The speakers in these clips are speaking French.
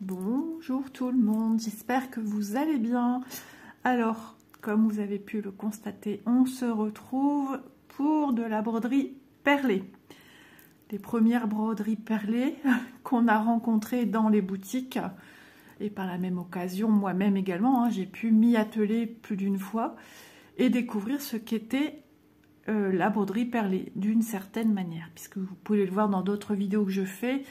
Bonjour tout le monde, j'espère que vous allez bien. Alors, comme vous avez pu le constater, on se retrouve pour de la broderie perlée. Les premières broderies perlées qu'on a rencontrées dans les boutiques. Et par la même occasion, moi-même également, j'ai pu m'y atteler plus d'une fois et découvrir ce qu'était la broderie perlée d'une certaine manière. Puisque vous pouvez le voir dans d'autres vidéos que je fais,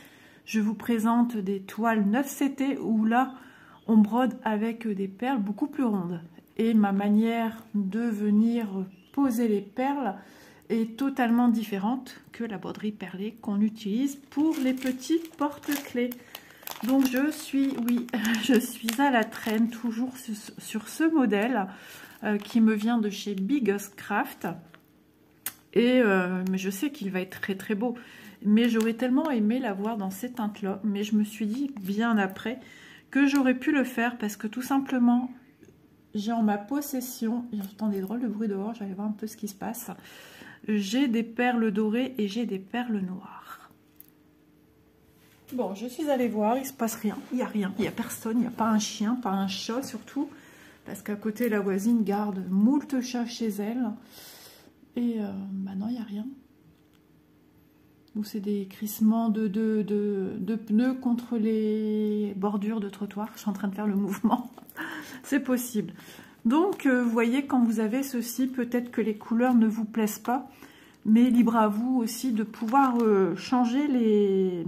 je vous présente des toiles 9CT où là, on brode avec des perles beaucoup plus rondes. Et ma manière de venir poser les perles est totalement différente que la broderie perlée qu'on utilise pour les petits porte-clés. Donc je suis à la traîne toujours sur ce modèle qui me vient de chez Biggest Craft. Et mais je sais qu'il va être très très beau. Mais j'aurais tellement aimé l'avoir dans ces teintes-là. Mais je me suis dit bien après que j'aurais pu le faire parce que tout simplement, j'ai en ma possession, j'entends des drôles de bruit dehors, j'allais voir un peu ce qui se passe. J'ai des perles dorées et j'ai des perles noires. Bon, je suis allée voir, il se passe rien, il n'y a rien, il n'y a personne, il n'y a pas un chien, pas un chat surtout. Parce qu'à côté, la voisine garde moult chats chez elle. Et non, il n'y a rien. Ou c'est des crissements de pneus contre les bordures de trottoir. Je suis en train de faire le mouvement. C'est possible. Donc, vous voyez, quand vous avez ceci, peut-être que les couleurs ne vous plaisent pas. Mais libre à vous aussi de pouvoir changer les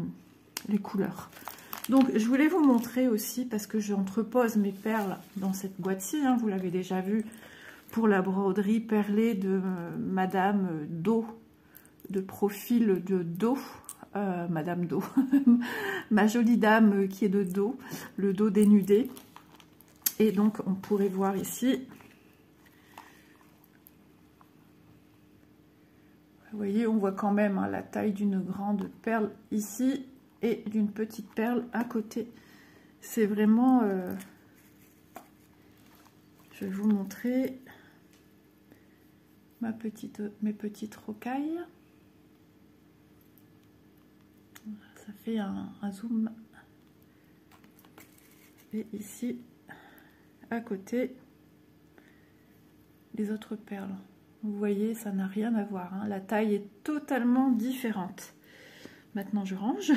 couleurs. Donc, je voulais vous montrer aussi, parce que j'entrepose mes perles dans cette boîte-ci. Vous l'avez déjà vu pour la broderie perlée de Madame Do. De profil de dos, Madame Do, ma jolie dame qui est de dos, le dos dénudé. Et donc on pourrait voir ici, vous voyez, on voit quand même la taille d'une grande perle ici et d'une petite perle à côté. C'est vraiment, je vais vous montrer mes petites rocailles. Ça fait un zoom. Et ici, à côté, les autres perles. Vous voyez, ça n'a rien à voir. La taille est totalement différente. Maintenant, je range.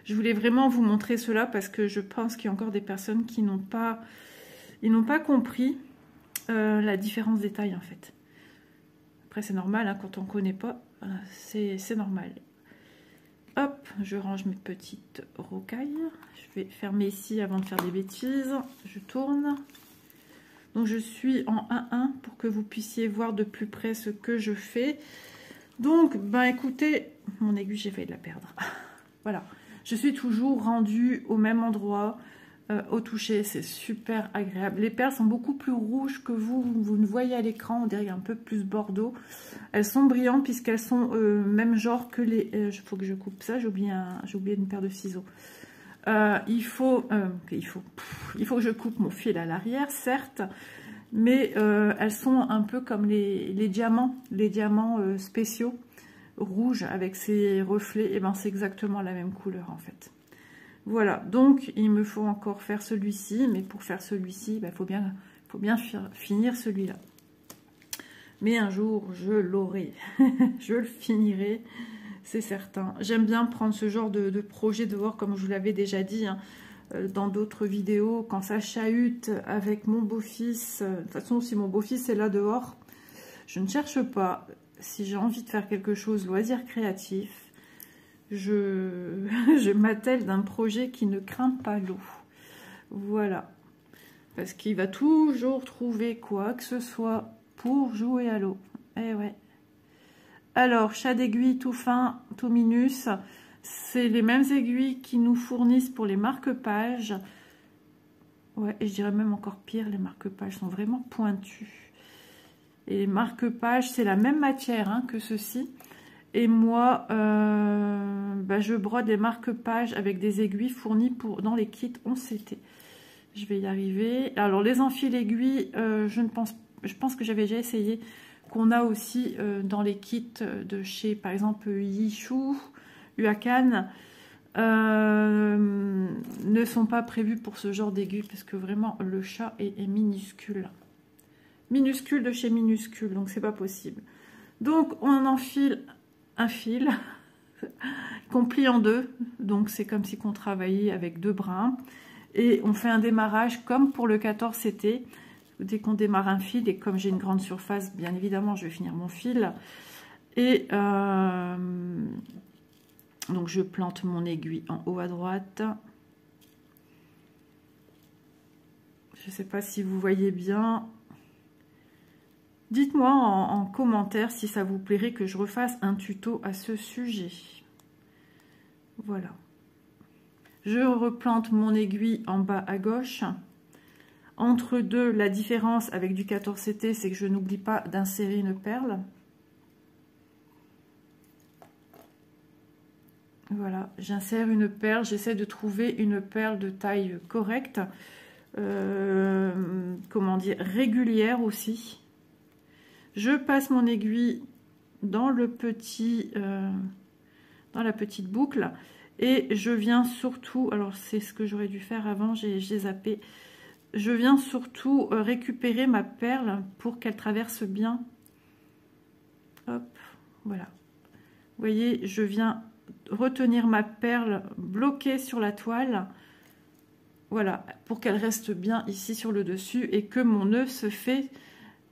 Je voulais vraiment vous montrer cela parce que je pense qu'il y a encore des personnes qui n'ont pas compris la différence des tailles, en fait. Après, c'est normal, quand on ne connaît pas, c'est normal. Hop, je range mes petites rocailles. Je vais fermer ici avant de faire des bêtises. Je tourne. Donc je suis en 1-1 pour que vous puissiez voir de plus près ce que je fais. Donc, écoutez, mon aiguille, j'ai failli la perdre. Voilà, je suis toujours rendue au même endroit, au toucher, c'est super agréable. Les perles sont beaucoup plus rouges que vous ne voyez à l'écran, on dirait un peu plus bordeaux. Elles sont brillantes puisqu'elles sont même genre que les... Il faut que je coupe ça, j'ai oublié une paire de ciseaux. Il faut que je coupe mon fil à l'arrière, certes, mais elles sont un peu comme les diamants spéciaux, rouges avec ces reflets, et c'est exactement la même couleur en fait. Voilà, donc il me faut encore faire celui-ci, mais pour faire celui-ci, il faut bien finir celui-là. Mais un jour, je l'aurai, je le finirai, c'est certain. J'aime bien prendre ce genre de projet dehors, comme je vous l'avais déjà dit dans d'autres vidéos, quand ça chahute avec mon beau-fils. De toute façon, si mon beau-fils est là dehors, je ne cherche pas. Si j'ai envie de faire quelque chose, loisir créatif, je m'attelle d'un projet qui ne craint pas l'eau. Voilà. Parce qu'il va toujours trouver quoi que ce soit pour jouer à l'eau. Eh ouais. Alors, chat d'aiguille tout fin, tout minus. C'est les mêmes aiguilles qui nous fournissent pour les marque-pages. Ouais, et je dirais même encore pire, les marque-pages sont vraiment pointus. Et les marque-pages, c'est la même matière que ceci. Et moi, je brode les marque-pages avec des aiguilles fournies dans les kits 11CT. Je vais y arriver. Alors, les enfils aiguilles, je pense que j'avais déjà essayé, qu'on a aussi dans les kits de chez, par exemple, Yishu, Uakan. ne sont pas prévus pour ce genre d'aiguille parce que vraiment le chat est minuscule. Minuscule de chez minuscule, donc c'est pas possible. Donc on enfile un fil qu'on plie en deux, donc c'est comme si on travaillait avec deux brins. Et on fait un démarrage comme pour le 14 CT. Dès qu'on démarre un fil, et comme j'ai une grande surface, bien évidemment, je vais finir mon fil. Et donc je plante mon aiguille en haut à droite. Je ne sais pas si vous voyez bien. Dites-moi en commentaire si ça vous plairait que je refasse un tuto à ce sujet. Voilà. Je replante mon aiguille en bas à gauche. Entre deux, la différence avec du 14 CT, c'est que je n'oublie pas d'insérer une perle. Voilà, j'insère une perle, j'essaie de trouver une perle de taille correcte, comment dire, régulière aussi. Je passe mon aiguille dans le petit, dans la petite boucle et je viens surtout, alors c'est ce que j'aurais dû faire avant, j'ai zappé, je viens surtout récupérer ma perle pour qu'elle traverse bien. Hop, voilà. Vous voyez, je viens retenir ma perle bloquée sur la toile, voilà, pour qu'elle reste bien ici sur le dessus et que mon nœud se fait,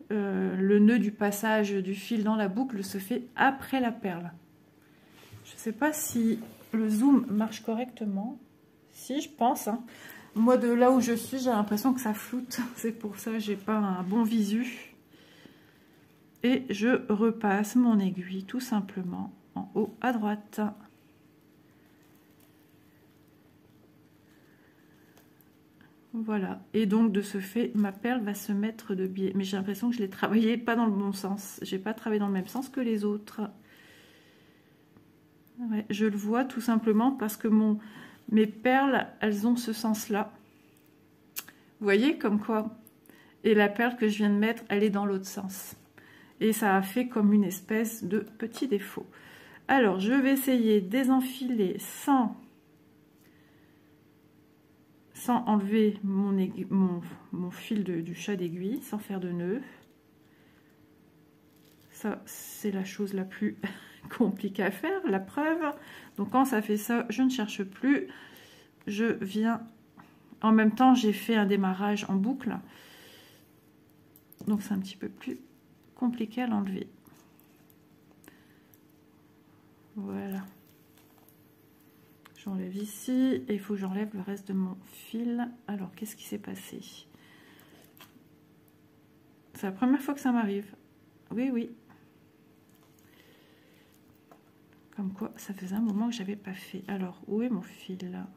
le nœud du passage du fil dans la boucle se fait après la perle. Je ne sais pas si le zoom marche correctement, si je pense, hein. Moi de là où je suis j'ai l'impression que ça floute, c'est pour ça que j'ai pas un bon visu. Et je repasse mon aiguille tout simplement en haut à droite. Voilà, et donc de ce fait, ma perle va se mettre de biais. Mais j'ai l'impression que je l'ai travaillé pas dans le bon sens. J'ai pas travaillé dans le même sens que les autres. Ouais, je le vois tout simplement parce que mes perles, elles ont ce sens-là. Vous voyez, comme quoi. Et la perle que je viens de mettre, elle est dans l'autre sens. Et ça a fait comme une espèce de petit défaut. Alors, je vais essayer de désenfiler sans enlever mon fil du chat d'aiguille, sans faire de nœud. Ça, c'est la chose la plus compliquée à faire, la preuve. Donc, quand ça fait ça, je ne cherche plus. Je viens... En même temps, j'ai fait un démarrage en boucle. Donc, c'est un petit peu plus compliqué à l'enlever. Voilà. J'enlève ici et il faut que j'enlève le reste de mon fil. Alors, qu'est-ce qui s'est passé? C'est la première fois que ça m'arrive. Oui, oui. Comme quoi, ça faisait un moment que j'avais pas fait. Alors, où est mon fil là?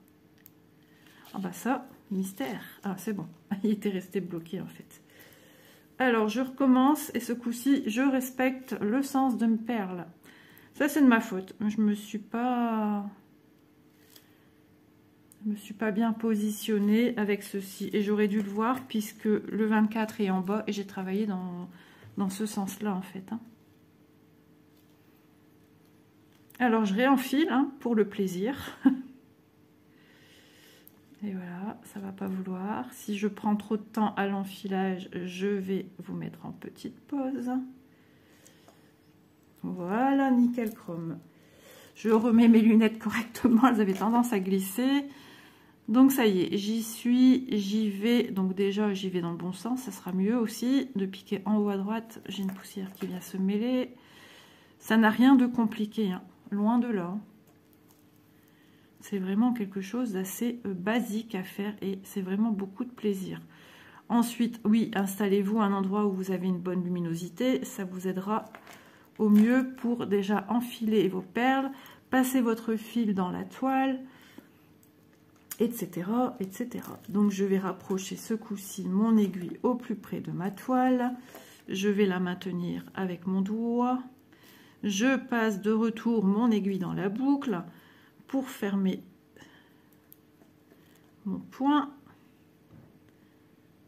Ah bah ça, mystère. Ah, c'est bon. Il était resté bloqué en fait. Alors, je recommence et ce coup-ci, je respecte le sens de mes perles. Ça, c'est de ma faute. Je me suis pas bien positionnée avec ceci. Et j'aurais dû le voir puisque le 24 est en bas et j'ai travaillé dans ce sens-là en fait. Alors, je réenfile pour le plaisir. Et voilà, ça va pas vouloir. Si je prends trop de temps à l'enfilage, je vais vous mettre en petite pause. Voilà, nickel chrome. Je remets mes lunettes correctement, elles avaient tendance à glisser. Donc ça y est, j'y suis, j'y vais. Donc déjà, j'y vais dans le bon sens, ça sera mieux aussi. De piquer en haut à droite, j'ai une poussière qui vient se mêler. Ça n'a rien de compliqué, loin de là. C'est vraiment quelque chose d'assez basique à faire et c'est vraiment beaucoup de plaisir. Ensuite, oui, installez-vous à un endroit où vous avez une bonne luminosité. Ça vous aidera au mieux pour déjà enfiler vos perles, passer votre fil dans la toile, etc., etc. Donc, je vais rapprocher ce coup-ci mon aiguille au plus près de ma toile. Je vais la maintenir avec mon doigt. Je passe de retour mon aiguille dans la boucle pour fermer mon point.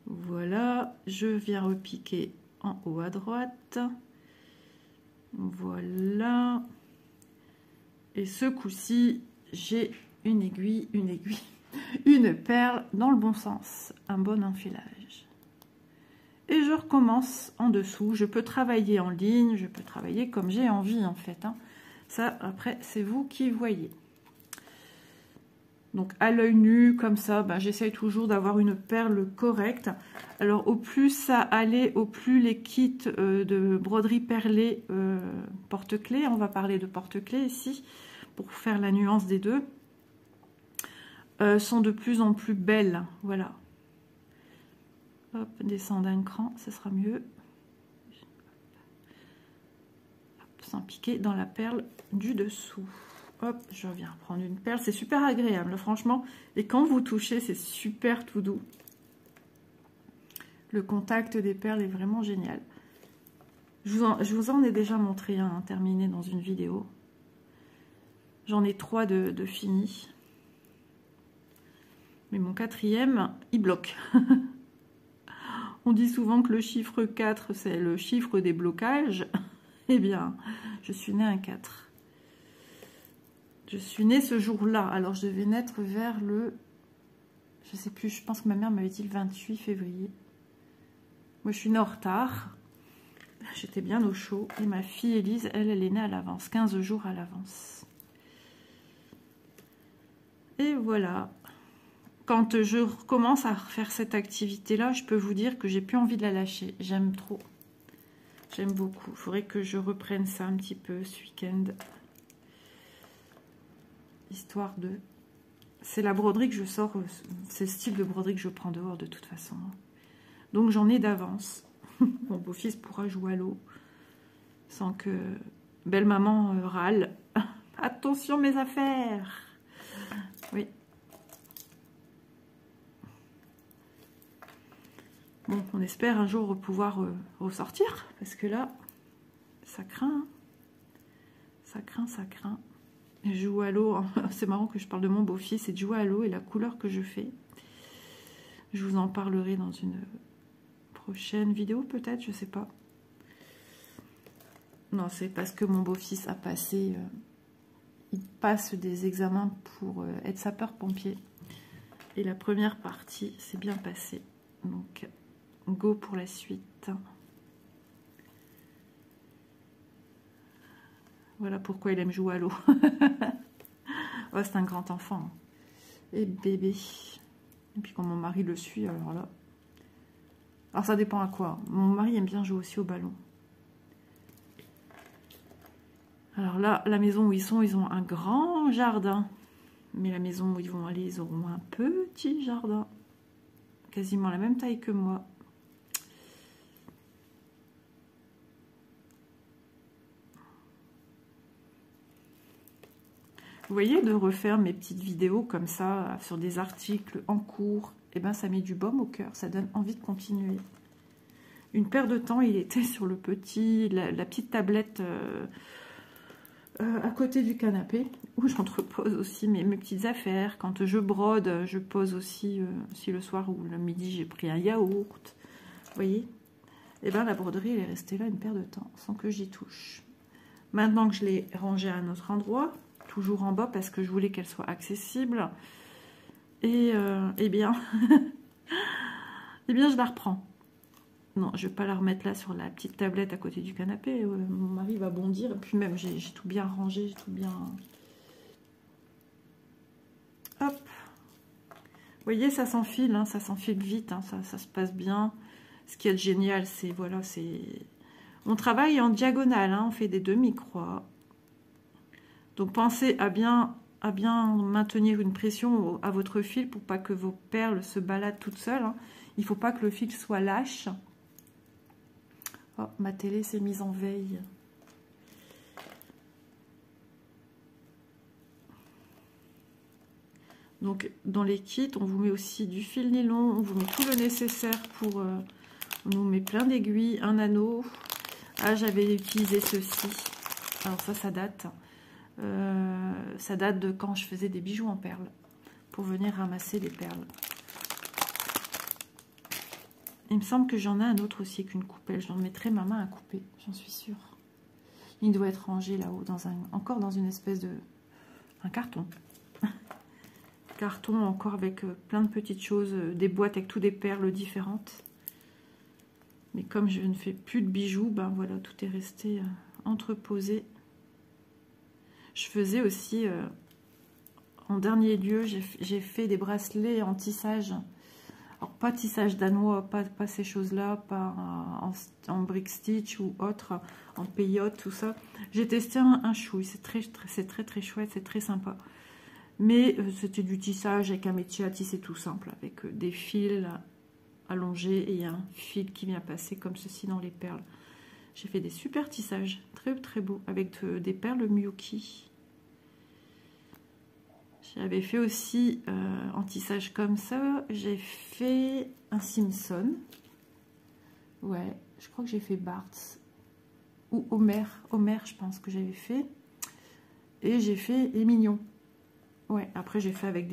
Voilà, je viens repiquer en haut à droite. Voilà. Et ce coup-ci, j'ai une aiguille, une perle dans le bon sens, un bon enfilage. Et je recommence en dessous. Je peux travailler en ligne, je peux travailler comme j'ai envie en fait, hein. Ça, après, c'est vous qui voyez. Donc, à l'œil nu, comme ça, ben, j'essaye toujours d'avoir une perle correcte. Alors, au plus ça allait, au plus les kits de broderie perlée porte-clés, on va parler de porte-clés ici, pour faire la nuance des deux, sont de plus en plus belles. Voilà. Hop, descendre un cran, ce sera mieux. Hop, sans piquer dans la perle du dessous. Hop, je reviens prendre une perle. C'est super agréable, franchement. Et quand vous touchez, c'est super tout doux. Le contact des perles est vraiment génial. Je vous en ai déjà montré un terminé dans une vidéo. J'en ai 3 de finis. Mais mon 4e, il bloque. On dit souvent que le chiffre 4, c'est le chiffre des blocages. Eh bien, je suis née un 4. Je suis née ce jour-là. Alors, je devais naître vers le... Je sais plus, je pense que ma mère m'avait dit le 28 février. Moi, je suis née en retard. J'étais bien au chaud. Et ma fille Élise, elle est née à l'avance. 15 jours à l'avance. Et voilà. Quand je recommence à refaire cette activité-là, je peux vous dire que j'ai plus envie de la lâcher. J'aime trop. J'aime beaucoup. Il faudrait que je reprenne ça un petit peu ce week-end. Histoire de... C'est la broderie que je sors, c'est le style de broderie que je prends dehors de toute façon. Donc j'en ai d'avance. Mon beau-fils pourra jouer à l'eau sans que belle maman râle. Attention mes affaires. Oui. Bon, on espère un jour pouvoir ressortir, parce que là, ça craint. Ça craint, ça craint. Je joue à l'eau. C'est marrant que je parle de mon beau-fils et de jouer à l'eau et la couleur que je fais. Je vous en parlerai dans une prochaine vidéo, peut-être, je sais pas. Non, c'est parce que mon beau-fils a passé... il passe des examens pour être sapeur-pompier. Et la première partie s'est bien passée. Donc... go pour la suite. Voilà pourquoi il aime jouer à l'eau. Oh, c'est un grand enfant. Et bébé. Et puis quand mon mari le suit, alors là... Alors ça dépend à quoi. Mon mari aime bien jouer aussi au ballon. Alors là, la maison où ils sont, ils ont un grand jardin. Mais la maison où ils vont aller, ils auront un petit jardin. Quasiment la même taille que moi. Vous voyez, de refaire mes petites vidéos comme ça, sur des articles en cours, et ben ça met du baume au cœur, ça donne envie de continuer. Une paire de temps, il était sur le petit, la petite tablette à côté du canapé, où j'entrepose aussi mes petites affaires. Quand je brode, je pose aussi, si le soir ou le midi, j'ai pris un yaourt. Vous voyez, et ben la broderie, elle est restée là une paire de temps, sans que j'y touche. Maintenant que je l'ai rangée à un autre endroit, toujours en bas parce que je voulais qu'elle soit accessible. Et eh bien, je la reprends. Non, je vais pas la remettre là sur la petite tablette à côté du canapé. Mon mari va bondir. Et puis même, j'ai tout bien rangé, j'ai tout bien... Hop. Vous voyez, ça s'enfile, hein, ça s'enfile vite, hein, ça se passe bien. Ce qui est génial, c'est... Voilà, c'est... On travaille en diagonale, hein, on fait des demi-croix. Donc pensez à bien maintenir une pression à votre fil pour pas que vos perles se baladent toutes seules. Hein. Il ne faut pas que le fil soit lâche. Oh, ma télé s'est mise en veille. Donc dans les kits, on vous met aussi du fil nylon, on vous met tout le nécessaire pour... on nous met plein d'aiguilles, un anneau. Ah, j'avais utilisé ceci. Alors ça date. Ça date de quand je faisais des bijoux en perles pour venir ramasser les perles. Il me semble que j'en ai un autre aussi qu'une coupelle. J'en mettrai ma main à couper, j'en suis sûre. Il doit être rangé là-haut, encore dans une espèce de... un carton. carton encore avec plein de petites choses, des boîtes avec toutes des perles différentes. Mais comme je ne fais plus de bijoux, ben voilà, tout est resté entreposé. Je faisais aussi, en dernier lieu, j'ai fait des bracelets en tissage. Alors pas tissage danois, pas ces choses-là, pas en brick stitch ou autre, en peyote, tout ça. J'ai testé un chouille, c'est très chouette, c'est très sympa. Mais c'était du tissage avec un métier à tisser tout simple, avec des fils allongés et un fil qui vient passer comme ceci dans les perles. J'ai fait des super tissages, très beaux, avec des perles Miyuki. J'avais fait aussi en tissage comme ça, j'ai fait un Simpson. Ouais, je crois que j'ai fait Bart. Ou Homer, je pense que j'avais fait. Et j'ai fait les mignons. Ouais, après j'ai fait avec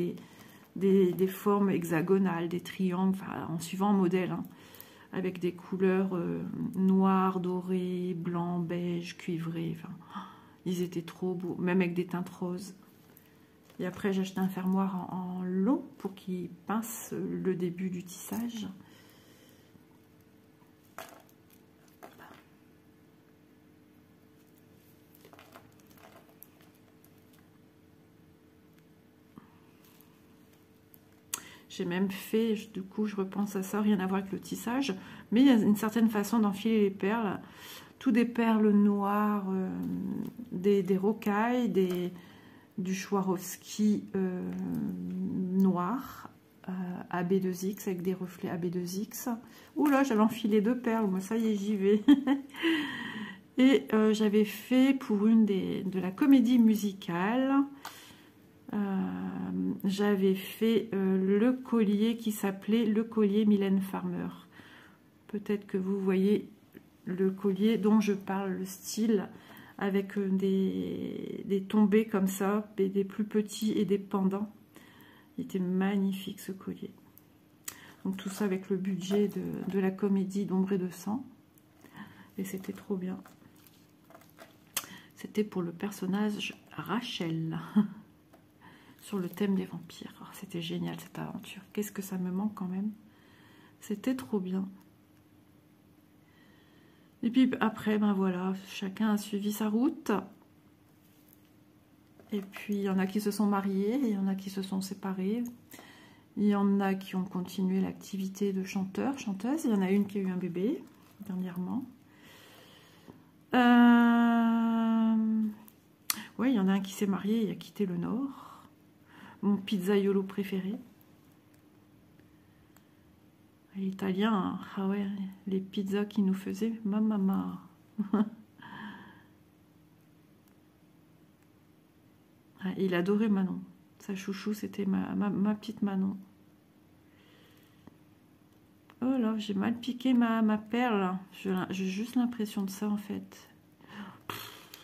des formes hexagonales, des triangles, enfin, en suivant un modèle. Hein, avec des couleurs noires, dorées, blanc, beige, cuivré. Enfin, ils étaient trop beaux, même avec des teintes roses. Et après, j'ai acheté un fermoir en long pour qu'il pince le début du tissage. J'ai même fait, du coup, je repense à ça, rien à voir avec le tissage, mais il y a une certaine façon d'enfiler les perles. Tout des perles noires, des rocailles, du Swarovski noir, AB2X avec des reflets AB2X. Ouh là, j'avais enfilé 2 perles, moi ça y est, j'y vais. Et j'avais fait pour une de la comédie musicale, j'avais fait le collier qui s'appelait le collier Mylène Farmer. Peut-être que vous voyez le collier dont je parle, le style, avec des tombées comme ça, des plus petits et des pendants. Il était magnifique ce collier. Donc tout ça avec le budget de la comédie d'Ombre et de Sang. Et c'était trop bien. C'était pour le personnage Rachel. Sur le thème des vampires. C'était génial cette aventure. Qu'est-ce que ça me manque quand même. C'était trop bien. Et puis après, ben voilà, chacun a suivi sa route. Et puis il y en a qui se sont mariés, il y en a qui se sont séparés. Il y en a qui ont continué l'activité de chanteur, chanteuse. Il y en a une qui a eu un bébé dernièrement. Ouais, il y en a un qui s'est marié et a quitté le Nord. Mon pizzaiolo préféré. L'italien, ah ouais, les pizzas qu'il nous faisait, mamma. Il adorait Manon. Sa chouchou, c'était ma petite Manon. Oh là, j'ai mal piqué ma perle. J'ai juste l'impression de ça en fait.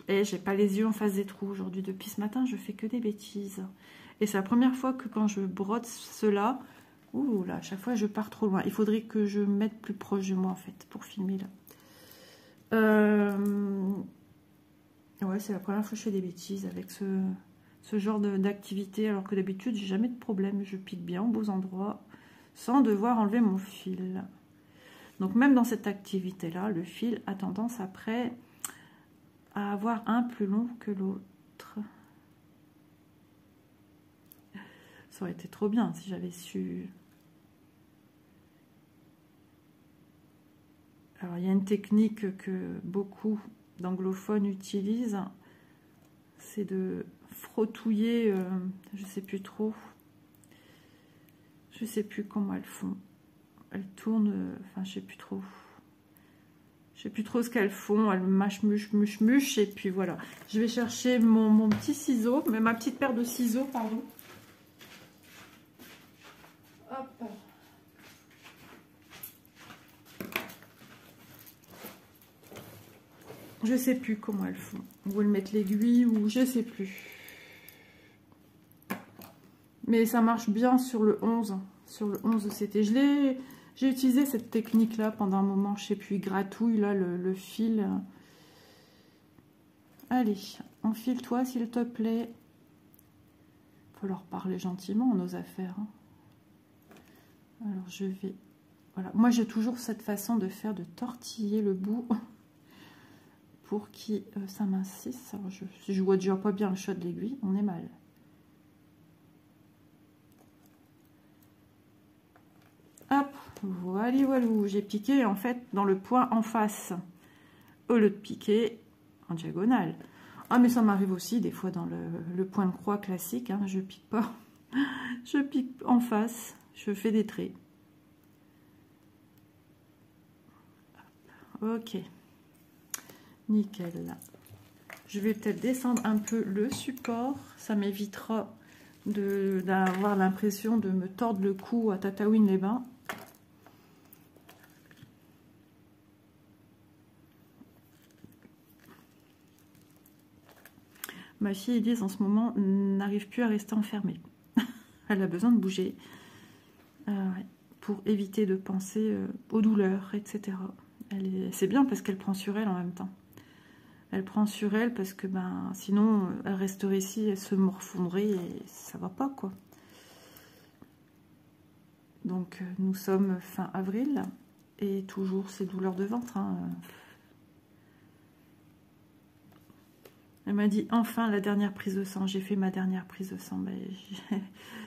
Et j'ai pas les yeux en face des trous aujourd'hui. Depuis ce matin, je fais que des bêtises. Et c'est la première fois que quand je brode cela, ouh là, à chaque fois je pars trop loin. Il faudrait que je me mette plus proche de moi en fait pour filmer là. Ouais, c'est la première fois que je fais des bêtises avec ce genre d'activité, alors que d'habitude j'ai jamais de problème. Je pique bien aux beaux endroits sans devoir enlever mon fil. Donc même dans cette activité là, le fil a tendance après à avoir un plus long que l'autre. Ça aurait été trop bien si j'avais su. Alors, il y a une technique que beaucoup d'anglophones utilisent. C'est de frottouiller, je sais plus trop. Je sais plus comment elles font. Elles tournent, enfin, je sais plus trop. Je sais plus trop ce qu'elles font. Elles mâchent, muche. Et puis voilà. Je vais chercher mon petit ciseau, mais ma petite paire de ciseaux, pardon. Hop. Je sais plus comment elles font. Où elles mettent l'aiguille ou je sais plus. Mais ça marche bien sur le 11. Sur le 11 c'était. J'ai utilisé cette technique là pendant un moment. Je sais plus. Il gratouille là le fil. Allez, enfile-toi s'il te plaît. peut leur parler gentiment, nos affaires. Hein. Alors, je vais... Voilà. Moi, j'ai toujours cette façon de faire, de tortiller le bout pour qu'il s'amincisse. Alors, si je vois déjà pas bien le shot de l'aiguille, on est mal. Hop, voilà, voilà, j'ai piqué en fait dans le point en face, au lieu de piquer en diagonale. Ah, mais ça m'arrive aussi des fois dans le point de croix classique, hein, je pique pas, je pique en face, je fais des traits. Ok, nickel. Je vais peut-être descendre un peu le support, ça m'évitera d'avoir l'impression de me tordre le cou à Tataouine-les-Bains. Ma fille, Elise, en ce moment, n'arrive plus à rester enfermée. Elle a besoin de bouger pour éviter de penser aux douleurs, etc. C'est bien parce qu'elle prend sur elle en même temps. Elle prend sur elle parce que sinon, elle resterait ici, elle se morfondrait et ça va pas, quoi. Donc, nous sommes fin avril et toujours ces douleurs de ventre, hein. Elle m'a dit enfin la dernière prise de sang. J'ai fait ma dernière prise de sang. Ben,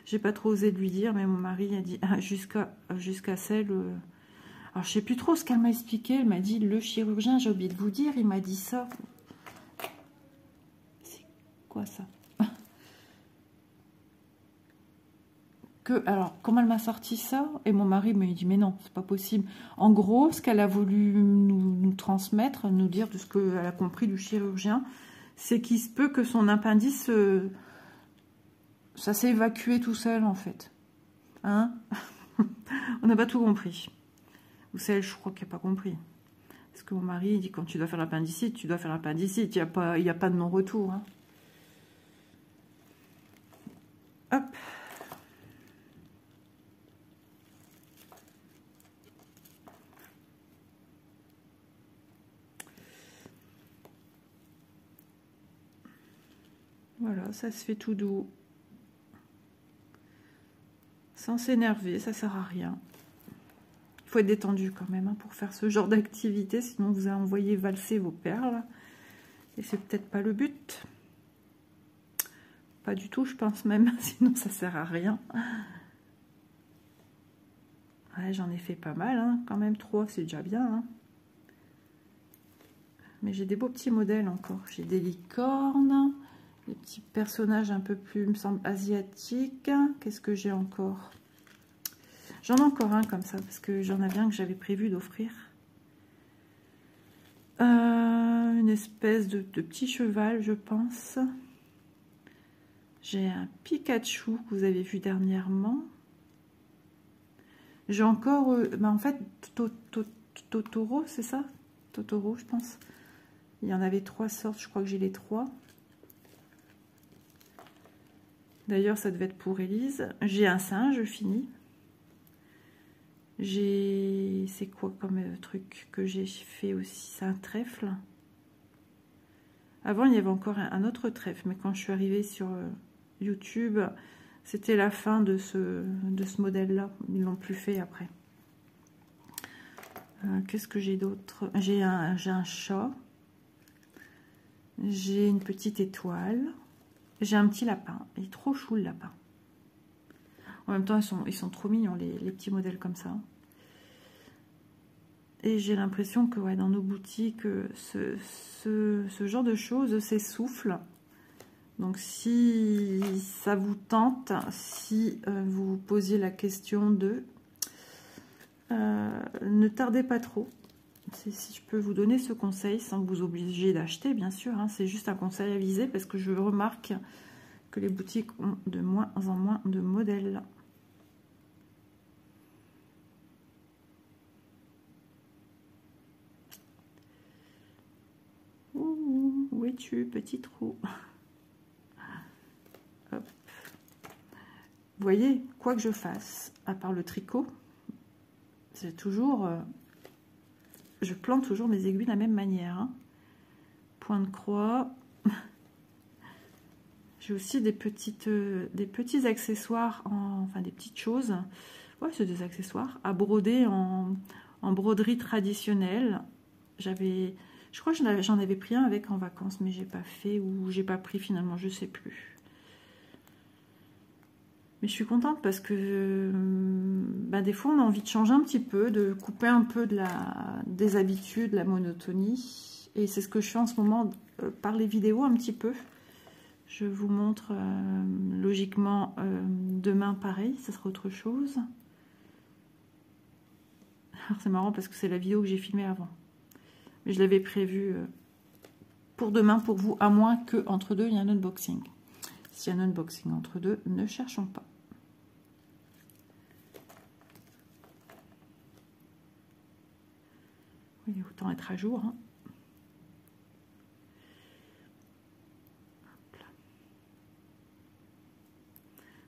j'ai pas trop osé de lui dire, mais mon mari a dit jusqu'à celle. Alors je sais plus trop ce qu'elle m'a expliqué. Elle m'a dit le chirurgien, j'ai oublié de vous dire, il m'a dit ça. C'est quoi ça? Alors, comment elle m'a sorti ça? Et mon mari me dit mais non, c'est pas possible. En gros, ce qu'elle a voulu nous transmettre, nous dire de ce qu'elle a compris du chirurgien, c'est qu'il se peut que son appendice, ça s'est évacué tout seul, en fait. Hein? On n'a pas tout compris. Ou celle, je crois qu'elle n'a pas compris. Parce que mon mari, il dit, quand tu dois faire l'appendicite, tu dois faire l'appendicite. Il n'y a pas de non-retour. Hein. Hop. Voilà, ça se fait tout doux. Sans s'énerver, ça sert à rien. Il faut être détendu quand même hein, pour faire ce genre d'activité, sinon vous envoyez valser vos perles. Et c'est peut-être pas le but. Pas du tout, je pense même, sinon ça sert à rien. Ouais, j'en ai fait pas mal, hein. Quand même 3, c'est déjà bien. Hein. Mais j'ai des beaux petits modèles encore. J'ai des licornes. Des petits personnages un peu plus, me semble, asiatiques. Qu'est-ce que j'ai encore? J'en ai encore un comme ça, parce que j'en avais un que j'avais prévu d'offrir. Une espèce de petit cheval, je pense. J'ai un Pikachu que vous avez vu dernièrement. J'ai encore, en fait, Totoro, c'est ça? Totoro, je pense. Il y en avait 3 sortes, je crois que j'ai les 3. D'ailleurs, ça devait être pour Élise. J'ai un singe fini. C'est quoi comme truc que j'ai fait aussi? C'est un trèfle. Avant, il y avait encore un autre trèfle, mais quand je suis arrivée sur YouTube, c'était la fin de ce modèle-là. Ils l'ont plus fait après. Qu'est-ce que j'ai d'autre? J'ai un chat. J'ai une petite étoile. J'ai un petit lapin. Il est trop chou le lapin. En même temps, ils sont trop mignons les petits modèles comme ça. Et j'ai l'impression que ouais, dans nos boutiques, ce genre de choses s'essouffle. Donc si ça vous tente, si vous posiez la question de... ne tardez pas trop. Si je peux vous donner ce conseil sans vous obliger d'acheter, bien sûr. Hein, c'est juste un conseil avisé parce que je remarque que les boutiques ont de moins en moins de modèles. Où es-tu, petit trou? Hop. Vous voyez, quoi que je fasse, à part le tricot, c'est toujours... je plante toujours mes aiguilles de la même manière. Hein. Point de croix. Je J'ai aussi des petits accessoires, enfin des petites choses. Ouais, c'est des accessoires à broder en broderie traditionnelle. Je crois que j'en avais pris un avec en vacances, mais j'ai pas fait ou j'ai pas pris finalement, je sais plus. Mais je suis contente parce que des fois on a envie de changer un petit peu, de couper un peu des habitudes, la monotonie. Et c'est ce que je fais en ce moment par les vidéos un petit peu. Je vous montre logiquement demain pareil, ça sera autre chose. Alors c'est marrant parce que c'est la vidéo que j'ai filmée avant. Mais je l'avais prévue pour demain pour vous, à moins qu'entre deux il y ait un unboxing. S'il y a un unboxing entre deux, ne cherchons pas. Oui, autant être à jour. Hein.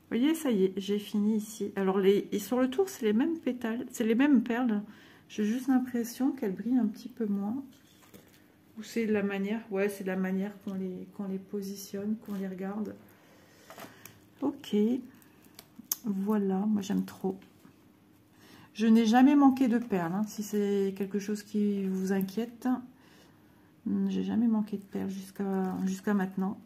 Vous voyez, ça y est, j'ai fini ici. Alors, et sur le tour, c'est les mêmes pétales, c'est les mêmes perles. J'ai juste l'impression qu'elles brillent un petit peu moins. Ou c'est la manière, ouais, c'est la manière qu'on les positionne, qu'on les regarde. Ok, voilà, moi j'aime trop. Je n'ai jamais manqué de perles, hein, si c'est quelque chose qui vous inquiète. J'ai jamais manqué de perles jusqu'à maintenant.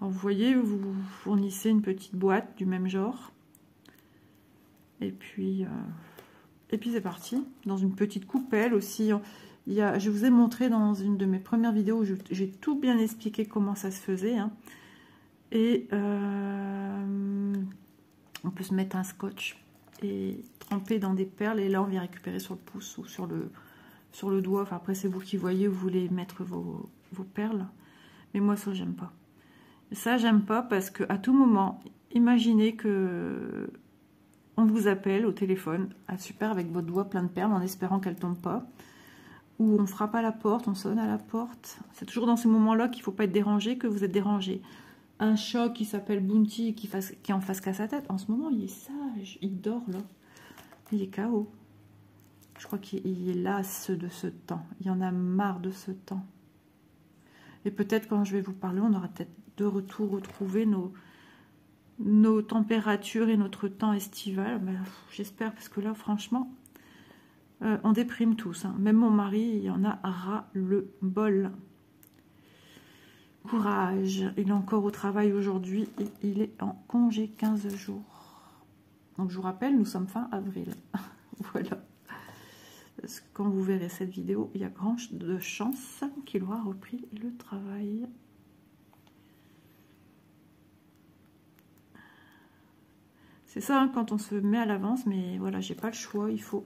Alors vous voyez, vous fournissez une petite boîte du même genre. Et puis c'est parti. Dans une petite coupelle aussi. Je vous ai montré dans une de mes premières vidéos, j'ai tout bien expliqué comment ça se faisait. Hein. Et on peut se mettre un scotch et tremper dans des perles. Et là, on vient récupérer sur le pouce ou sur le doigt. Enfin, après, c'est vous qui voyez où vous voulez mettre vos perles. Mais moi, ça, j'aime pas. Ça, j'aime pas parce que à tout moment, imaginez que on vous appelle au téléphone, super, avec votre doigt plein de perles, en espérant qu'elles ne tombent pas. Ou on frappe à la porte, on sonne à la porte. C'est toujours dans ces moments-là qu'il ne faut pas être dérangé, que vous êtes dérangé. Un chat qui s'appelle Bounty, qui en face qu'à sa tête, en ce moment, il est sage, il dort là. Il est KO. Je crois qu'il est lasse de ce temps. Il y en a marre de ce temps. Et peut-être quand je vais vous parler, on aura peut-être de retour retrouvé nos températures et notre temps estival. J'espère, parce que là, franchement, on déprime tous. Hein. Même mon mari, il en a ras le bol. Courage. Il est encore au travail aujourd'hui et il est en congé 15 jours. Donc, je vous rappelle, nous sommes fin avril. Voilà. Parce que quand vous verrez cette vidéo, il y a grand de chances qu'il aura repris le travail. C'est ça, hein, quand on se met à l'avance, mais voilà, j'ai pas le choix, il faut.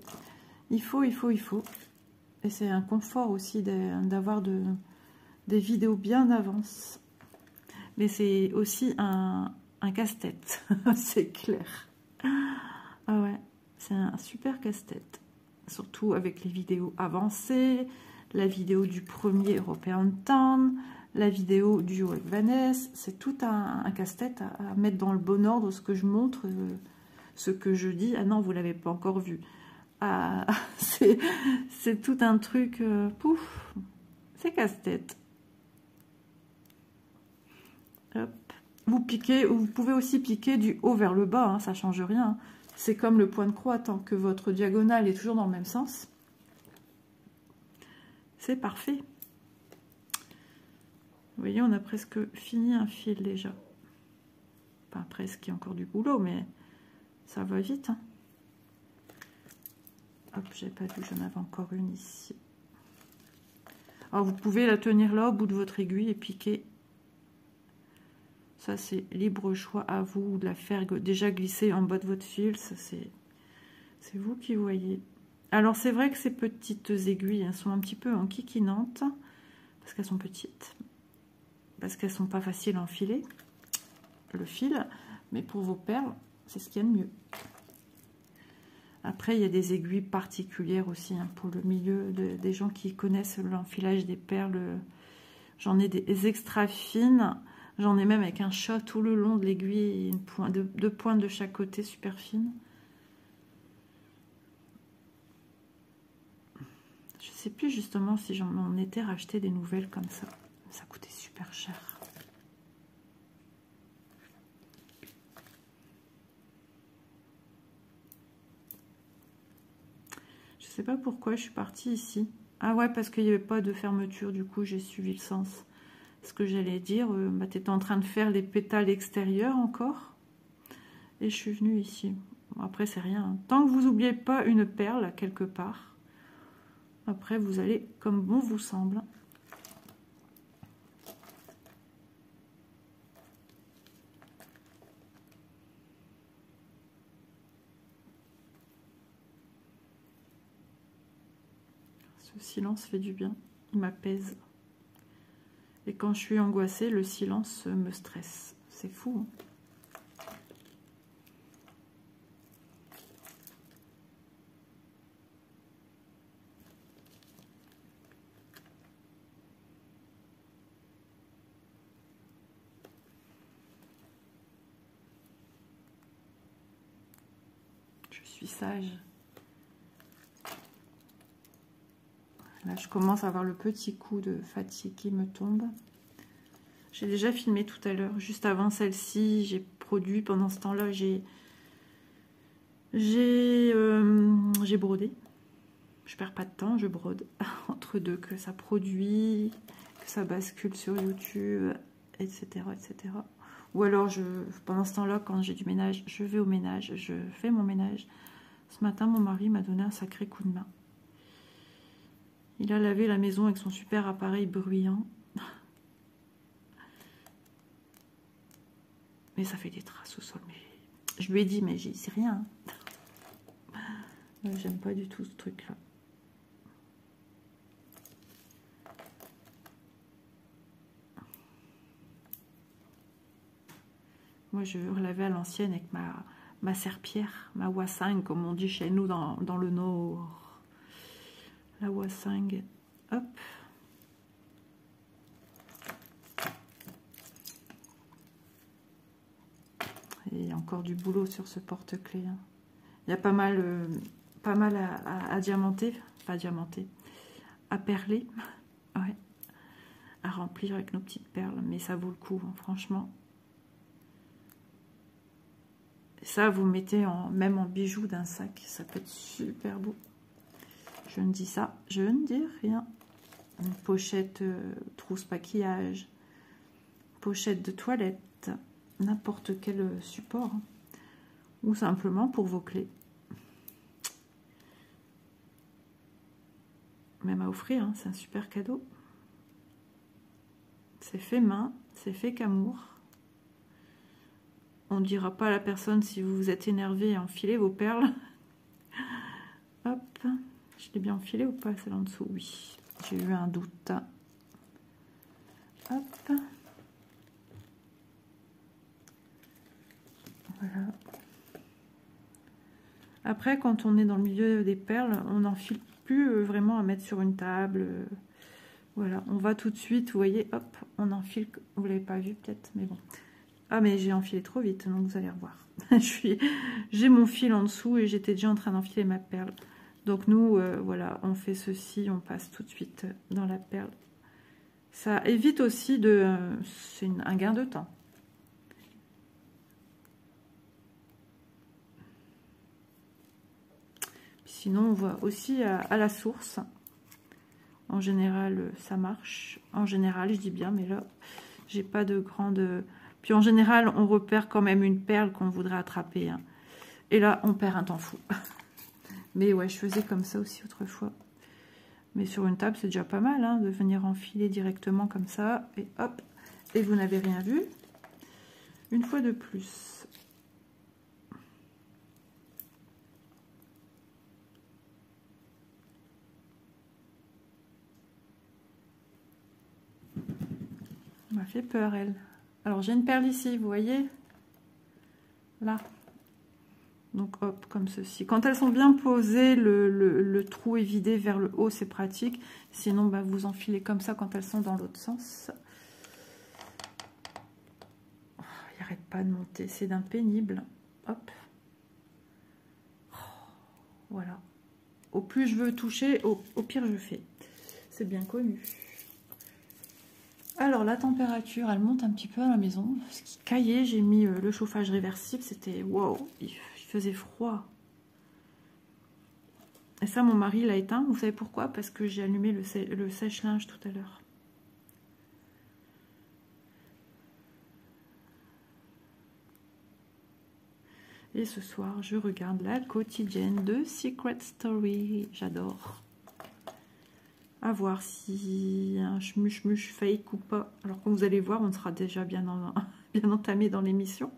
Et c'est un confort aussi d'avoir des vidéos bien d'avance. Mais c'est aussi un casse-tête, c'est clair. Ah ouais, c'est un super casse-tête. Surtout avec les vidéos avancées, la vidéo du premier European Town, la vidéo du avec Vanessa. C'est tout un casse-tête à mettre dans le bon ordre ce que je montre, ce que je dis. Ah non, vous ne l'avez pas encore vu. Ah, c'est tout un truc, pouf, c'est casse-tête. Hop. Vous piquez, vous pouvez aussi piquer du haut vers le bas, hein, ça ne change rien. C'est comme le point de croix, tant que votre diagonale est toujours dans le même sens. C'est parfait. Vous voyez, on a presque fini un fil déjà. Pas presque, il y a encore du boulot, mais ça va vite. Hein. Hop, j'ai pas vu, j'en avais encore une ici. Alors, vous pouvez la tenir là, au bout de votre aiguille, et piquer. Ça, c'est libre choix à vous de la faire déjà glisser en bas de votre fil. Ça, c'est vous qui voyez. Alors, c'est vrai que ces petites aiguilles, elles sont un petit peu enquiquinantes, parce qu'elles sont petites, parce qu'elles sont pas faciles à enfiler, le fil. Mais pour vos perles, c'est ce qu'il y a de mieux. Après, il y a des aiguilles particulières aussi, hein, pour le milieu des gens qui connaissent l'enfilage des perles. J'en ai des extra fines. J'en ai même avec un chat tout le long de l'aiguille, deux pointes de chaque côté, super fines. Je sais plus justement si j'en étais racheté des nouvelles comme ça. Ça coûtait super cher. Je sais pas pourquoi je suis partie ici. Ah ouais, parce qu'il n'y avait pas de fermeture, du coup j'ai suivi le sens. Ce que j'allais dire, bah, tu étais en train de faire les pétales extérieurs encore. Et je suis venue ici. Bon, après c'est rien. Hein. Tant que vous n'oubliez pas une perle quelque part, après vous allez comme bon vous semble. Ce silence fait du bien, il m'apaise. Et quand je suis angoissée, le silence me stresse. C'est fou. Hein. Je suis sage. Là, je commence à avoir le petit coup de fatigue qui me tombe. J'ai déjà filmé tout à l'heure, juste avant celle-ci. J'ai produit, pendant ce temps-là, j'ai brodé. Je perds pas de temps, je brode. Entre deux, que ça produit, que ça bascule sur YouTube, etc. etc. Ou alors, pendant ce temps-là, quand j'ai du ménage, je vais au ménage, je fais mon ménage. Ce matin, mon mari m'a donné un sacré coup de main. Il a lavé la maison avec son super appareil bruyant. Mais ça fait des traces au sol. Mais je lui ai dit, mais c'est rien. J'aime pas du tout ce truc-là. Moi, je relavais à l'ancienne avec ma serpillère, ma Hwa-Sing, comme on dit chez nous dans le Nord. La Hwa-Sing, hop. Et il y a encore du boulot sur ce porte-clés. Hein. Il y a pas mal à diamanter, pas diamanter, à perler, ouais, à remplir avec nos petites perles. Mais ça vaut le coup, hein, franchement. Et ça, vous mettez même en bijoux d'un sac, ça peut être super beau. Je ne dis ça, je ne dis rien. Une pochette trousse maquillage, pochette de toilette, n'importe quel support. Hein. Ou simplement pour vos clés. Même à offrir, hein, c'est un super cadeau. C'est fait main, c'est fait qu'amour. On ne dira pas à la personne si vous vous êtes énervé et enfilez vos perles. Hop, je l'ai bien enfilé ou pas celle en dessous? Oui, j'ai eu un doute. Hop. Voilà. Après, quand on est dans le milieu des perles, on n'enfile plus vraiment à mettre sur une table. Voilà, on va tout de suite, vous voyez, hop, on enfile. Vous l'avez pas vu peut-être, mais bon. Ah, mais j'ai enfilé trop vite, donc vous allez revoir. J'ai mon fil en dessous et j'étais déjà en train d'enfiler ma perle. Donc nous, voilà, on fait ceci, on passe tout de suite dans la perle. Ça évite aussi de... c'est un gain de temps. Sinon, on va aussi à la source. En général, ça marche. En général, je dis bien, mais là, j'ai pas de grande... Puis en général, on repère quand même une perle qu'on voudrait attraper. Hein. Et là, on perd un temps fou. Mais ouais, je faisais comme ça aussi autrefois. Mais sur une table, c'est déjà pas mal hein, de venir enfiler directement comme ça. Et hop, et vous n'avez rien vu. Une fois de plus. Elle m'a fait peur, elle. Alors, j'ai une perle ici, vous voyez? Là. Donc, hop, comme ceci. Quand elles sont bien posées, le trou est vidé vers le haut, c'est pratique. Sinon, bah, vous enfilez comme ça quand elles sont dans l'autre sens. Oh, il n'arrête pas de monter, c'est d'un pénible. Hop. Oh, voilà. au plus je veux toucher, au pire je fais. C'est bien connu. Alors la température, elle monte un petit peu à la maison. Ce qui caillait, j'ai mis le chauffage réversible. C'était wow, il faisait froid. Et ça, mon mari l'a éteint. Vous savez pourquoi? Parce que j'ai allumé le sèche-linge tout à l'heure. Et ce soir, je regarde la quotidienne de Secret Story. J'adore. À voir si un schmuch fake ou pas. Alors comme vous allez voir, on sera déjà bien entamé dans l'émission.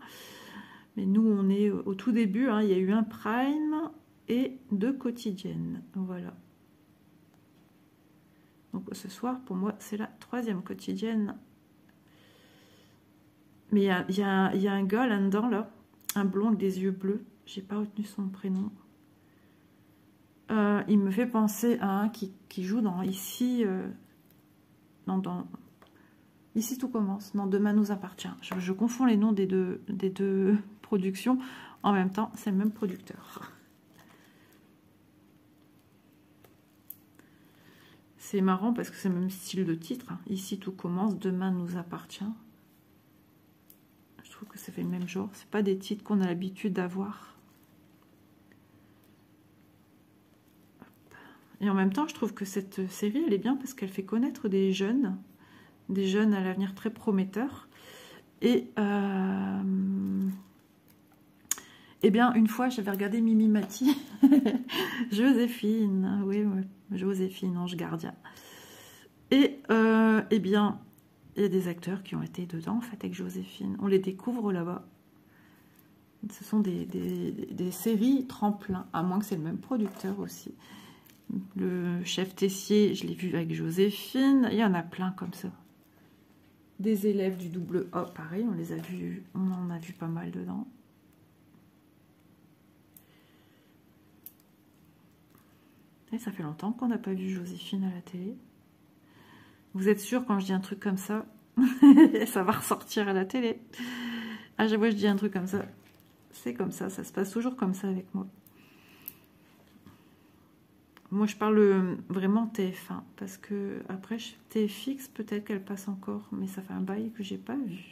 Mais nous, on est au tout début. Hein. Il y a eu un prime et 2 quotidiennes. Voilà. Donc ce soir, pour moi, c'est la 3e quotidienne. Mais il y a un gars là-dedans, là. Un blond avec des yeux bleus. J'ai pas retenu son prénom. Il me fait penser à un qui joue dans Ici. Ici tout commence. Non, Demain nous appartient. Je confonds les noms des deux productions. En même temps, c'est le même producteur. C'est marrant parce que c'est le même style de titre. Hein. Ici tout commence, Demain nous appartient. Je trouve que ça fait le même genre. C'est pas des titres qu'on a l'habitude d'avoir. Et en même temps, je trouve que cette série, elle est bien parce qu'elle fait connaître des jeunes à l'avenir très prometteurs. Et eh bien, une fois, j'avais regardé Mimi Mati, Joséphine, oui, Joséphine, Ange Gardien. Et eh bien, il y a des acteurs qui ont été dedans, en fait, avec Joséphine. On les découvre là-bas. Ce sont des séries tremplins, à moins que c'est le même producteur aussi. Le chef Tessier, je l'ai vu avec Joséphine. Il y en a plein comme ça. Des élèves du double A, pareil, on les a vus, on en a vu pas mal dedans. Et ça fait longtemps qu'on n'a pas vu Joséphine à la télé. Vous êtes sûr quand je dis un truc comme ça, ça va ressortir à la télé. À chaque fois je dis un truc comme ça, c'est comme ça se passe toujours comme ça avec moi. Moi, je parle vraiment TF1, parce que après, TFX, peut-être qu'elle passe encore, mais ça fait un bail que j'ai pas vu.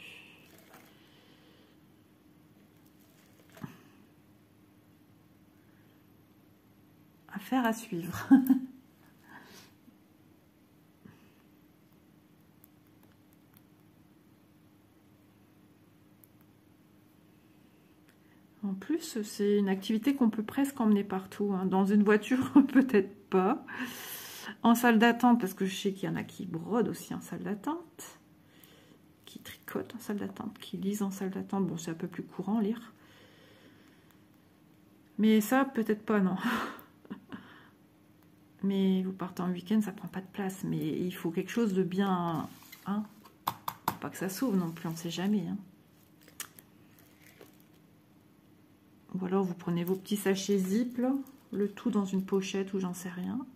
Affaire à suivre. En plus, c'est une activité qu'on peut presque emmener partout. Hein. Dans une voiture, peut-être pas. En salle d'attente, parce que je sais qu'il y en a qui brodent aussi en salle d'attente. Qui tricotent en salle d'attente, qui lisent en salle d'attente. Bon, c'est un peu plus courant, lire. Mais ça, peut-être pas, non. Mais vous partez en week-end, ça prend pas de place. Mais il faut quelque chose de bien... Hein, faut pas que ça s'ouvre non plus, on sait jamais. Hein. Ou alors vous prenez vos petits sachets zip, là, le tout dans une pochette ou j'en sais rien.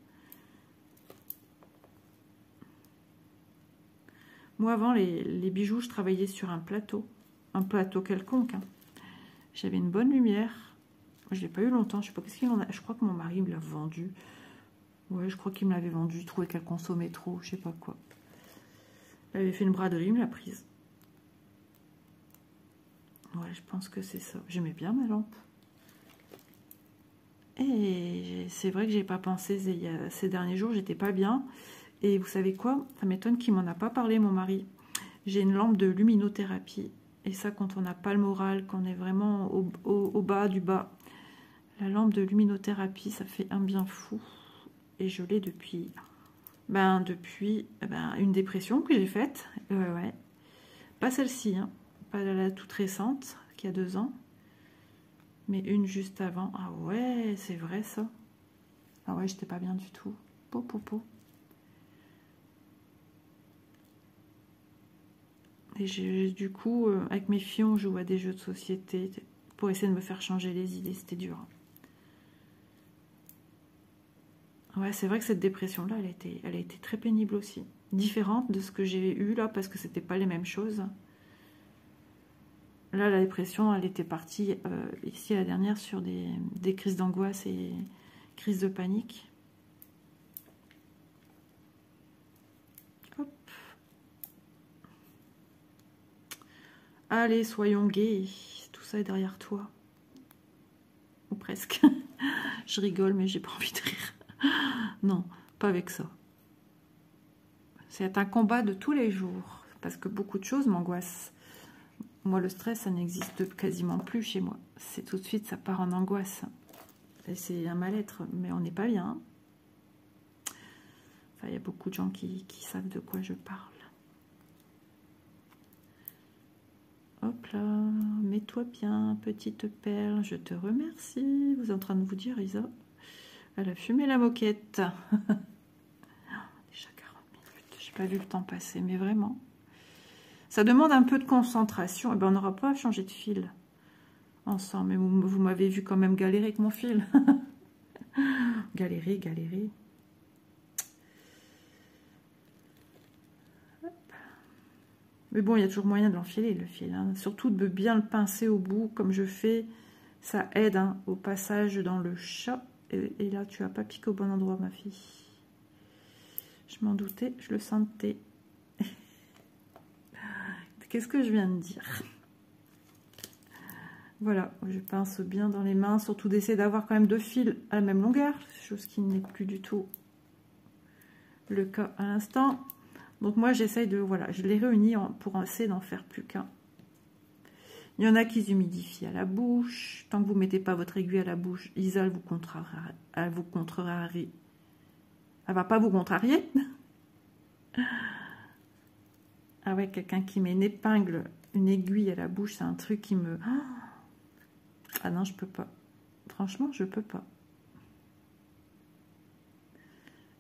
Moi avant les bijoux, je travaillais sur un plateau quelconque. Hein. J'avais une bonne lumière. Je l'ai pas eu longtemps, je sais pas qu'est-ce qu'il en a. Je crois que mon mari me l'a vendu. Ouais, je crois qu'il me l'avait vendu, je trouvais qu'elle consommait trop, je sais pas quoi. Elle avait fait une braderie, il me l'a prise. Ouais, je pense que c'est ça. J'aimais bien ma lampe. Et c'est vrai que j'ai pas pensé, ces derniers jours, j'étais pas bien. Et vous savez quoi? Ça m'étonne qu'il m'en a pas parlé, mon mari. J'ai une lampe de luminothérapie. Et ça, quand on n'a pas le moral, qu'on est vraiment au bas du bas. La lampe de luminothérapie, ça fait un bien fou. Et je l'ai depuis... une dépression que j'ai faite. Ouais. Pas celle-ci, hein. Pas la toute récente, qui a 2 ans. Mais une juste avant. Ah ouais, c'est vrai ça. Ah ouais, j'étais pas bien du tout. Et du coup, avec mes filles, on joue à des jeux de société pour essayer de me faire changer les idées. C'était dur. Ouais, c'est vrai que cette dépression-là, elle a été très pénible aussi. Différente de ce que j'ai eu là, parce que c'était pas les mêmes choses. Là, la dépression, elle était partie ici la dernière sur des crises d'angoisse et crise de panique. Hop. Allez, soyons gays. Tout ça est derrière toi. Ou presque. Je rigole, mais j'ai pas envie de rire. Non, pas avec ça. C'est un combat de tous les jours. Parce que beaucoup de choses m'angoissent. Moi, le stress, ça n'existe quasiment plus chez moi. C'est tout de suite, ça part en angoisse. Et c'est un mal-être, mais on n'est pas bien. Enfin, il y a beaucoup de gens qui savent de quoi je parle. Hop là, mets-toi bien, petite perle, je te remercie. Vous êtes en train de vous dire, Isa, elle a fumé la moquette. Déjà 40 minutes, j'ai pas vu le temps passer, mais vraiment. Ça demande un peu de concentration. Eh ben, on n'aura pas changé de fil ensemble, mais vous m'avez vu quand même galérer avec mon fil. Galérer. Mais bon, il y a toujours moyen de l'enfiler, le fil. Hein. Surtout de bien le pincer au bout, comme je fais. Ça aide hein, au passage dans le chat. Et là, tu n'as pas piqué au bon endroit, ma fille. Je m'en doutais, je le sentais. Qu'est-ce que je viens de dire? Voilà, je pince bien dans les mains. Surtout d'essayer d'avoir quand même 2 fils à la même longueur. Chose qui n'est plus du tout le cas à l'instant. Donc moi j'essaye de, voilà, je les réunis pour essayer d'en faire plus qu'un. Il y en a qui humidifient à la bouche. Tant que vous ne mettez pas votre aiguille à la bouche, Isa elle vous contrariera. Elle va pas vous contrarier. Ah ouais, quelqu'un qui met une épingle, une aiguille à la bouche, c'est un truc qui me... Ah non, je peux pas. Franchement, je peux pas.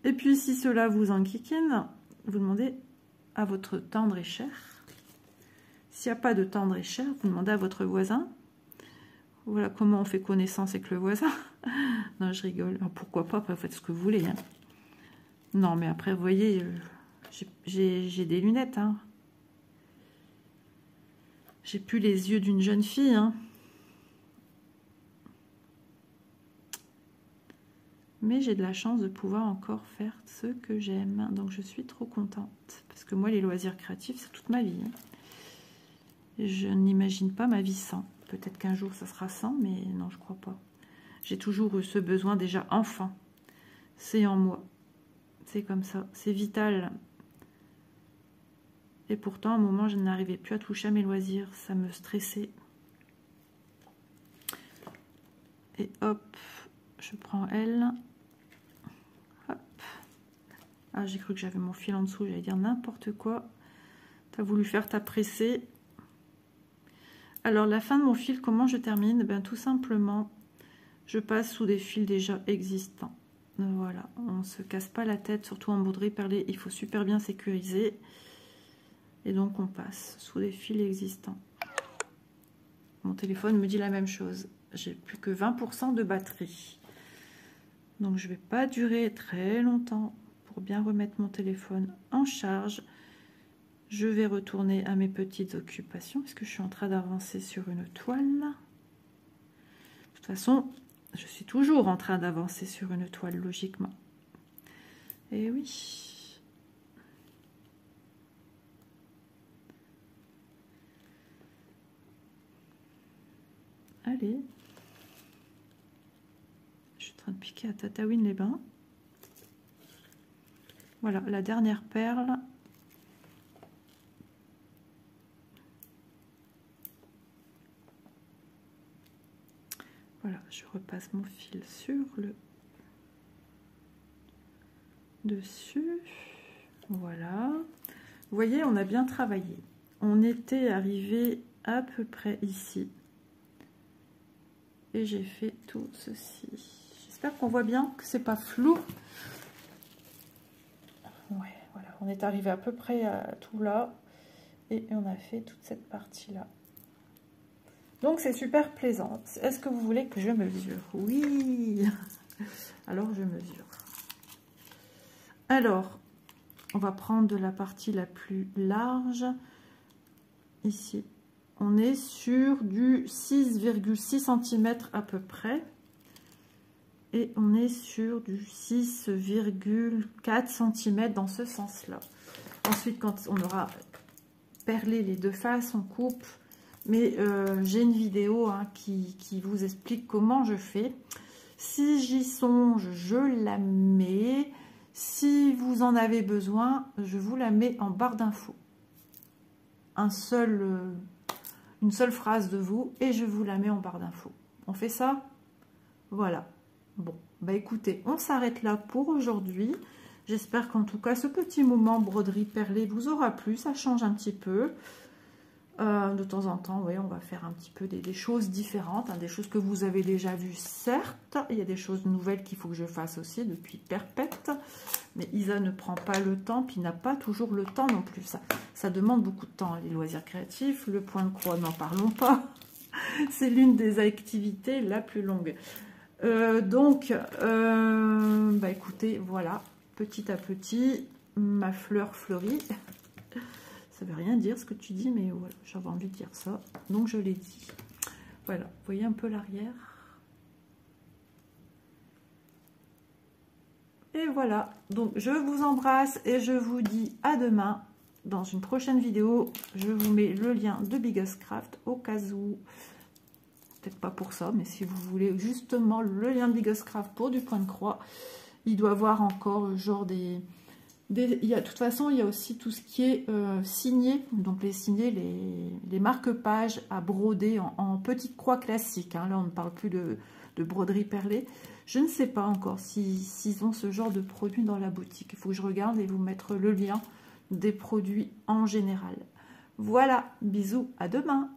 Et puis si cela vous enquiquine, vous demandez à votre tendre et cher. S'il n'y a pas de tendre et cher, vous demandez à votre voisin. Voilà comment on fait connaissance avec le voisin. Non, je rigole. Alors, pourquoi pas, vous faites ce que vous voulez. Hein. Non, mais après, vous voyez, j'ai des lunettes. Hein. J'ai plus les yeux d'une jeune fille. Hein. Mais j'ai de la chance de pouvoir encore faire ce que j'aime. Donc je suis trop contente. Parce que moi, les loisirs créatifs, c'est toute ma vie. Je n'imagine pas ma vie sans. Peut-être qu'un jour, ça sera sans, mais non, je crois pas. J'ai toujours eu ce besoin déjà enfant. C'est en moi. C'est comme ça. C'est vital. Et pourtant, à un moment, je n'arrivais plus à toucher à mes loisirs. Ça me stressait. Et hop, je prends elle. Hop. Ah, j'ai cru que j'avais mon fil en dessous. J'allais dire n'importe quoi. Tu as voulu faire ta pressée. Alors, la fin de mon fil, comment je termine? Ben, tout simplement, je passe sous des fils déjà existants. Voilà, on ne se casse pas la tête, surtout en broderie perlée. Il faut super bien sécuriser. Et donc, on passe sous des fils existants. Mon téléphone me dit la même chose. J'ai plus que 20% de batterie. Donc je ne vais pas durer très longtemps pour bien remettre mon téléphone en charge. Je vais retourner à mes petites occupations parce que je suis en train d'avancer sur une toile. De toute façon, je suis toujours en train d'avancer sur une toile, logiquement. Et oui. Allez. De piquer à Tataouine les Bains. Voilà la dernière perle. Voilà, je repasse mon fil sur le dessus. Voilà. Vous voyez, on a bien travaillé. On était arrivé à peu près ici. Et j'ai fait tout ceci. J'espère qu'on voit bien, que c'est pas flou. Ouais, voilà, on est arrivé à peu près à tout là. Et on a fait toute cette partie-là. Donc c'est super plaisant. Est-ce que vous voulez que je mesure? Oui. Alors je mesure. Alors, on va prendre de la partie la plus large. Ici, on est sur du 6,6 cm à peu près. Et on est sur du 6,4 cm dans ce sens-là. Ensuite, quand on aura perlé les deux faces, on coupe. Mais j'ai une vidéo hein, qui vous explique comment je fais. Si j'y songe, je la mets. Si vous en avez besoin, je vous la mets en barre d'infos. Une seule phrase de vous et je vous la mets en barre d'infos. On fait ça? Voilà. Bon, bah écoutez, on s'arrête là pour aujourd'hui. J'espère qu'en tout cas, ce petit moment broderie perlée vous aura plu. Ça change un petit peu. De temps en temps, oui, on va faire un petit peu des choses différentes. Hein, des choses que vous avez déjà vues, certes. Il y a des choses nouvelles qu'il faut que je fasse aussi depuis perpète. Mais Isa ne prend pas le temps, puis n'a pas toujours le temps non plus. Ça demande beaucoup de temps, les loisirs créatifs. Le point de croix, n'en parlons pas. C'est l'une des activités la plus longue. Bah écoutez, voilà, petit à petit, ma fleur fleurit. Ça veut rien dire ce que tu dis, mais voilà, j'avais envie de dire ça, donc je l'ai dit. Voilà, vous voyez un peu l'arrière. Et voilà, donc je vous embrasse et je vous dis à demain. Dans une prochaine vidéo, je vous mets le lien de Biggest Craft au cas où. Peut-être pas pour ça, mais si vous voulez justement le lien de Biggest Craft pour du point de croix, il doit avoir encore genre de toute façon, il y a aussi tout ce qui est signé, donc les signés, les marque-pages à broder en petite croix classique. Hein. Là, on ne parle plus de broderie perlée. Je ne sais pas encore s'ils ont ce genre de produit dans la boutique. Il faut que je regarde et vous mettre le lien des produits en général. Voilà, bisous, à demain!